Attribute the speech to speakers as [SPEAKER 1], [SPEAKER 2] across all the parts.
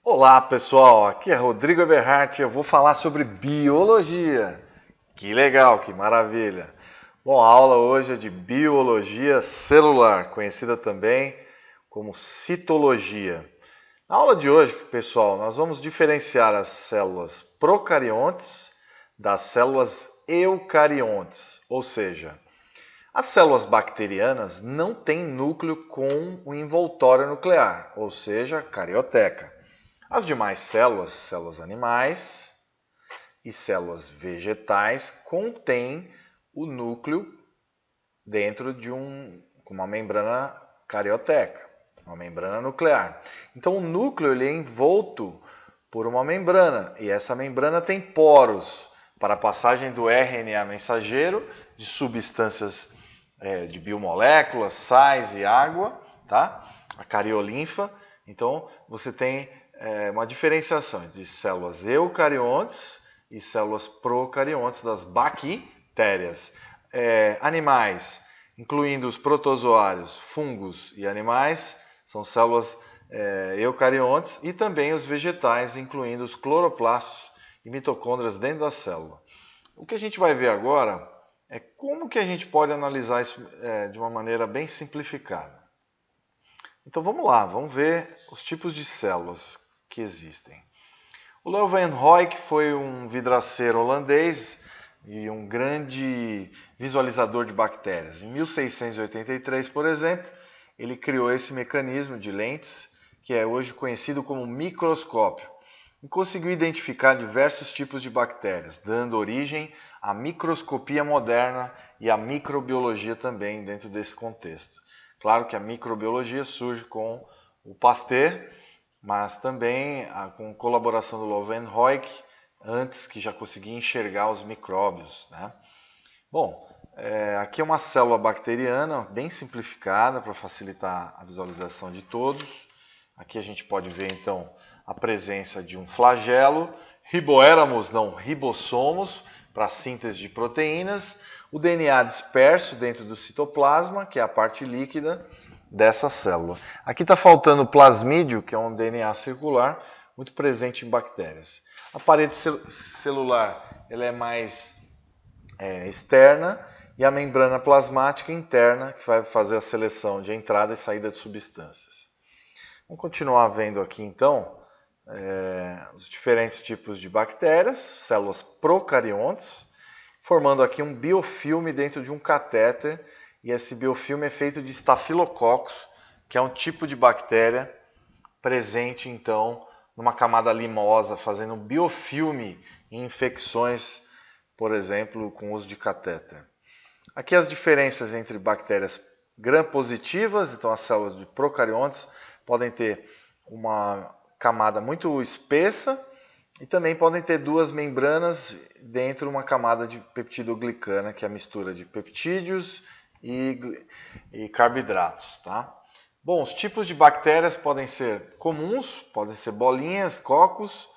[SPEAKER 1] Olá pessoal, aqui é Rodrigo Eberhardt e eu vou falar sobre biologia. Que legal, que maravilha! Bom, a aula hoje é de biologia celular, conhecida também como citologia. Na aula de hoje, pessoal, nós vamos diferenciar as células procariontes das células eucariontes, ou seja, as células bacterianas não têm núcleo com o envoltório nuclear, ou seja, carioteca. As demais células, células animais e células vegetais, contêm o núcleo dentro de uma membrana carioteca, uma membrana nuclear. Então o núcleo ele é envolto por uma membrana e essa membrana tem poros para a passagem do RNA mensageiro de substâncias de biomoléculas, sais e água, tá? A cariolinfa. Então você tem uma diferenciação entre células eucariontes e células procariontes das bactérias. Animais, incluindo os protozoários, fungos e animais, são células eucariontes, e também os vegetais, incluindo os cloroplastos e mitocôndrias dentro da célula. O que a gente vai ver agora é como que a gente pode analisar isso de uma maneira bem simplificada. Então vamos lá, vamos ver os tipos de células que existem. O Leeuwenhoek foi um vidraceiro holandês e um grande visualizador de bactérias. Em 1683, por exemplo, ele criou esse mecanismo de lentes, que é hoje conhecido como microscópio, e conseguiu identificar diversos tipos de bactérias, dando origem à microscopia moderna e à microbiologia também dentro desse contexto. Claro que a microbiologia surge com o Pasteur, mas também com colaboração do Leeuwenhoek, antes que já conseguia enxergar os micróbios, né? Bom, aqui é uma célula bacteriana bem simplificada para facilitar a visualização de todos. Aqui a gente pode ver então a presença de um flagelo, riboéramos, não ribossomos, para a síntese de proteínas, o DNA disperso dentro do citoplasma, que é a parte líquida dessa célula. Aqui está faltando o plasmídio, que é um DNA circular, muito presente em bactérias. A parede celular ela é mais externa, e a membrana plasmática interna, que vai fazer a seleção de entrada e saída de substâncias. Vamos continuar vendo aqui então os diferentes tipos de bactérias, células procariontes, formando aqui um biofilme dentro de um catéter, e esse biofilme é feito de estafilococcus, que é um tipo de bactéria presente então numa camada limosa, fazendo um biofilme em infecções, por exemplo, com uso de catéter. Aqui as diferenças entre bactérias gram-positivas, então as células de procariontes podem ter uma camada muito espessa e também podem ter duas membranas dentro de uma camada de peptidoglicana, que é a mistura de peptídeos e carboidratos, tá? Bom, os tipos de bactérias podem ser comuns, podem ser bolinhas, cocos,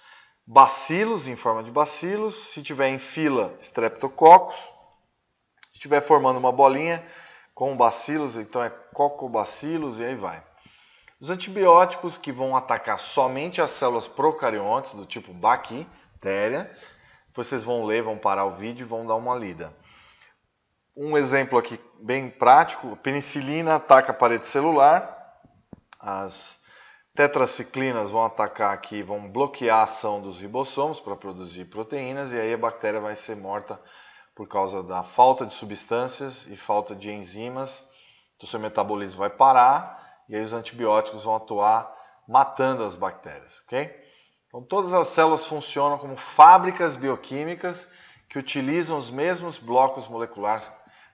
[SPEAKER 1] bacilos em forma de bacilos, se tiver em fila, streptococcus, se estiver formando uma bolinha com bacilos, então é cocobacilos e aí vai. Os antibióticos que vão atacar somente as células procariontes, do tipo bactéria, vocês vão ler, vão parar o vídeo e vão dar uma lida. Um exemplo aqui bem prático, penicilina ataca a parede celular, as tetraciclinas vão atacar aqui, vão bloquear a ação dos ribossomos para produzir proteínas, e aí a bactéria vai ser morta por causa da falta de substâncias e falta de enzimas, então seu metabolismo vai parar, e aí os antibióticos vão atuar matando as bactérias, ok? Então todas as células funcionam como fábricas bioquímicas que utilizam os mesmos blocos moleculares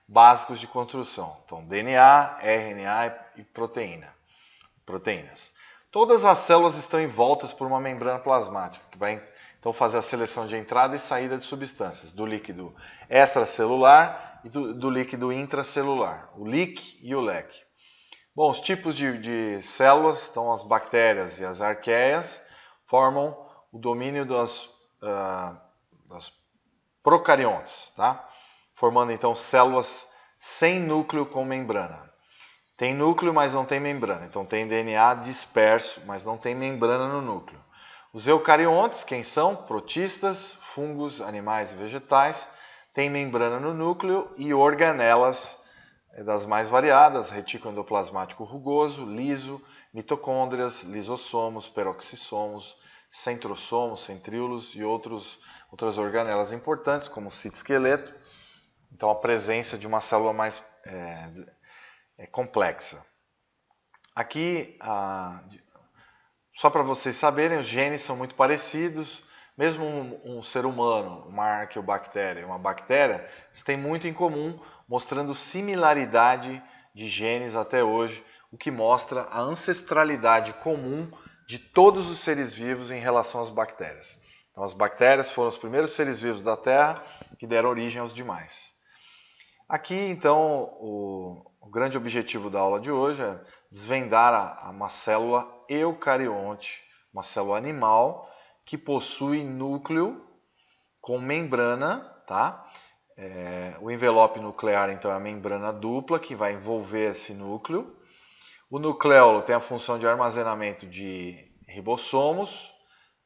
[SPEAKER 1] básicos de construção. Então DNA, RNA e proteínas. Todas as células estão envoltas por uma membrana plasmática, que vai então fazer a seleção de entrada e saída de substâncias, do líquido extracelular e do líquido intracelular, o leak e o leque. Bom, os tipos de células, então as bactérias e as arqueias, formam o domínio das procariontes, tá? Formando então células sem núcleo com membrana. Tem núcleo, mas não tem membrana. Então tem DNA disperso, mas não tem membrana no núcleo. Os eucariontes, quem são? Protistas, fungos, animais e vegetais, têm membrana no núcleo e organelas das mais variadas, retículo endoplasmático rugoso, liso, mitocôndrias, lisossomos, peroxissomos, centrosomos, centríolos e outras organelas importantes, como o citoesqueleto. Então, a presença de uma célula mais complexa. Aqui, só para vocês saberem, os genes são muito parecidos. Mesmo um ser humano, uma arqueobactéria, uma bactéria, eles têm muito em comum, mostrando similaridade de genes até hoje, o que mostra a ancestralidade comum de todos os seres vivos em relação às bactérias. Então, as bactérias foram os primeiros seres vivos da Terra que deram origem aos demais. Aqui, então, o grande objetivo da aula de hoje é desvendar uma célula eucarionte, uma célula animal que possui núcleo com membrana, tá? O envelope nuclear, então, é a membrana dupla que vai envolver esse núcleo. O nucleolo tem a função de armazenamento de ribossomos,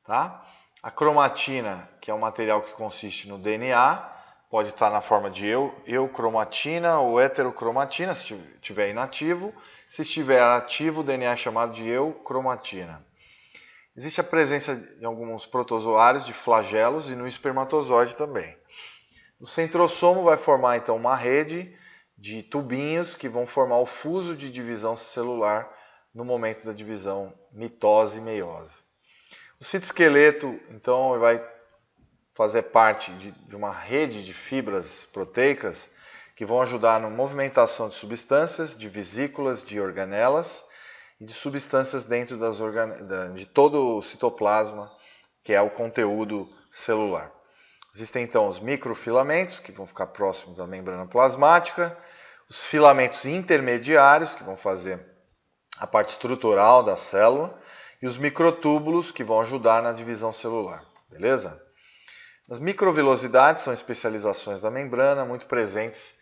[SPEAKER 1] tá? A cromatina, que é um material que consiste no DNA, pode estar na forma de eucromatina ou heterocromatina, se estiver inativo. Se estiver ativo, o DNA é chamado de eucromatina. Existe a presença de alguns protozoários de flagelos e no espermatozoide também. O centrossomo vai formar então uma rede de tubinhos que vão formar o fuso de divisão celular no momento da divisão mitose e meiose. O citoesqueleto então vai fazer parte de uma rede de fibras proteicas que vão ajudar na movimentação de substâncias, de vesículas, de organelas e de substâncias dentro de todo o citoplasma, que é o conteúdo celular. Existem então os microfilamentos, que vão ficar próximos da membrana plasmática, os filamentos intermediários, que vão fazer a parte estrutural da célula, e os microtúbulos, que vão ajudar na divisão celular. Beleza? As microvilosidades são especializações da membrana, muito presentes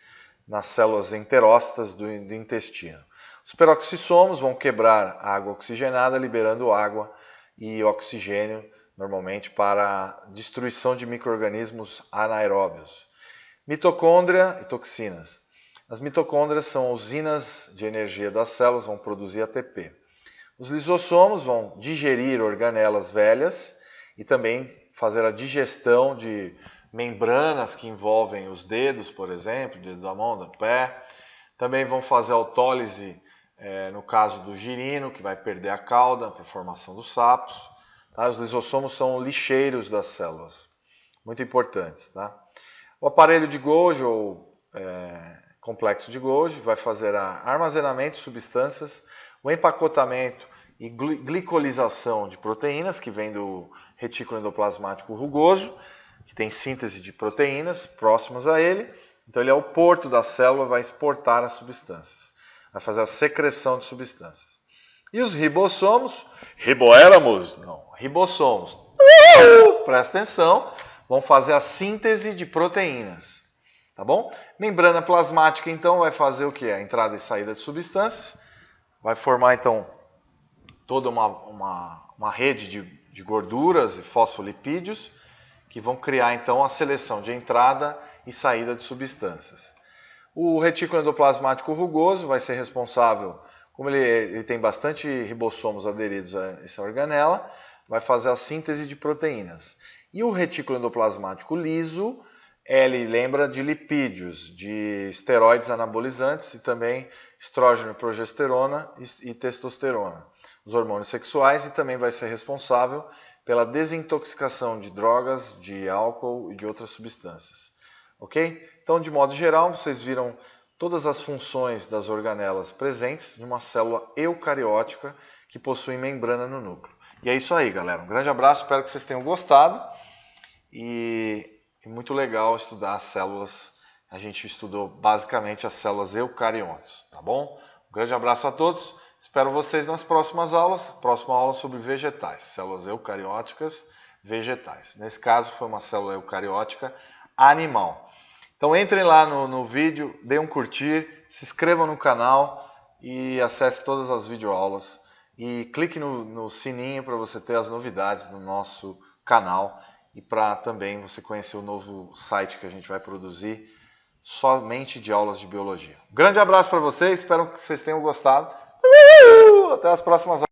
[SPEAKER 1] nas células enterócitas do intestino. Os peroxissomos vão quebrar a água oxigenada, liberando água e oxigênio, normalmente, para a destruição de micro-organismos anaeróbios. Mitocôndria e toxinas. As mitocôndrias são usinas de energia das células, vão produzir ATP. Os lisossomos vão digerir organelas velhas e também fazer a digestão de membranas que envolvem os dedos, por exemplo, dedo da mão, do pé. Também vão fazer autólise, no caso do girino, que vai perder a cauda para a formação dos sapos. Tá? Os lisossomos são lixeiros das células, muito importantes. Tá? O aparelho de Golgi, ou complexo de Golgi, vai fazer armazenamento de substâncias, o empacotamento e glicolização de proteínas, que vem do retículo endoplasmático rugoso, que tem síntese de proteínas próximas a ele. Então ele é o porto da célula, vai exportar as substâncias, vai fazer a secreção de substâncias. E os ribossomos, riboéramos? Não, ribossomos, presta atenção, vão fazer a síntese de proteínas, tá bom? Membrana plasmática, então, vai fazer o que? A entrada e saída de substâncias, vai formar, então, toda uma rede de gorduras e fosfolipídios que vão criar, então, a seleção de entrada e saída de substâncias. O retículo endoplasmático rugoso vai ser responsável, como ele tem bastante ribossomos aderidos a essa organela, vai fazer a síntese de proteínas. E o retículo endoplasmático liso, ele lembra de lipídios, de esteroides anabolizantes e também estrógeno, progesterona e testosterona, os hormônios sexuais, e também vai ser responsável pela desintoxicação de drogas, de álcool e de outras substâncias. Ok? Então, de modo geral, vocês viram todas as funções das organelas presentes em uma célula eucariótica que possui membrana no núcleo. E é isso aí, galera. Um grande abraço, espero que vocês tenham gostado. E é muito legal estudar as células. A gente estudou basicamente as células eucariontes, tá bom? Um grande abraço a todos. Espero vocês nas próximas aulas. Próxima aula sobre vegetais, células eucarióticas vegetais. Nesse caso foi uma célula eucariótica animal. Então entrem lá no vídeo, deem um curtir, se inscrevam no canal e acesse todas as videoaulas e clique no sininho para você ter as novidades do nosso canal e para também você conhecer o novo site que a gente vai produzir somente de aulas de biologia. Um grande abraço para vocês, espero que vocês tenham gostado. Até as próximas aulas.